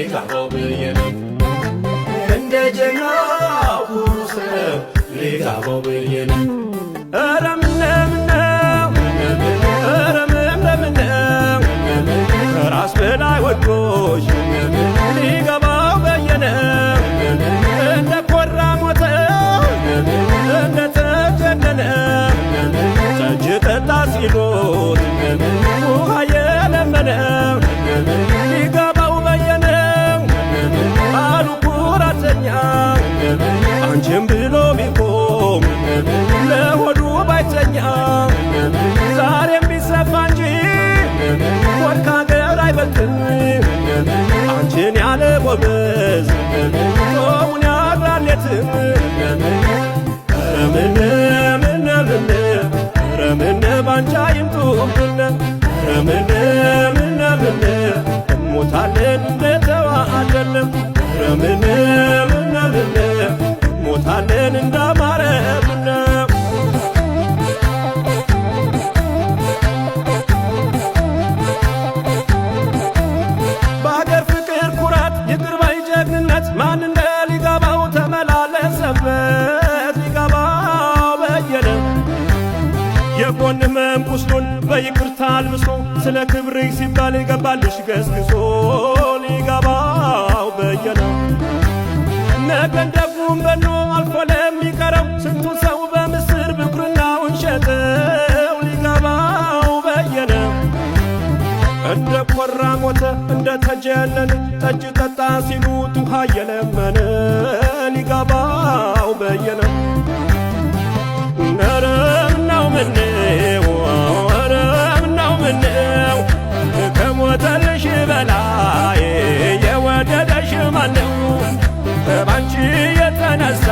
ሊገባው በየነ እንደ ጀግናው ሰው ሊገባው በየነ ኧረ ምነው ኧረ ምነው ከራስ በላይ ወዶሽ ሊገባው በየነ እንደ ኮራ ሞተ እንደ ተጀነነ ጠጅ ጠጣ ሲሉት ውሃ የለመነ ሊገባው በየነ አሉ ኩራተኛ አንቺም ብሎ ቢቆም ለሆዱ ባይተኛ ዛሬም ቢሰፋ እንጂ ወርቅ ሀገር አይበልጥም አንቺን ያለ ጎበዝ ጦሙን ያድራል የትም ኧረ ምነ ባንቻ ይምጡብነ ኧረ ምነ እንሞታለን እንደተዋአለን ኧረ ምነ እንሞታለን እንዳማረብነ በአገር ፍቅር ኩራት ይቅር ባይ ጀግንነት ማን እንደ ሊገባው ተመላለሰበት ሊገባው በየነ የጎን ህመም ቁስሉን በይቅርታ አልብሶ ስለ ክብርሽ ሲባል ይገባልሽ ገስግሶ ሊገባው በየነ ነገን ደጉም በኖ አልፎ ለሚቀረው ስንቱ ሰው በምስር ብኩርናውን ሸጠው ሊገባው በየነ እንደ ኮራ ሞተ እንደ ተጀነነ ጠጅ ጠጣ ሲሉት ውሃ የለመነ ሊገባው በየነ ኧረ ምነው ከሞተልሽ በላይ የወደደሽ ማነው ባንቺ የተነሳ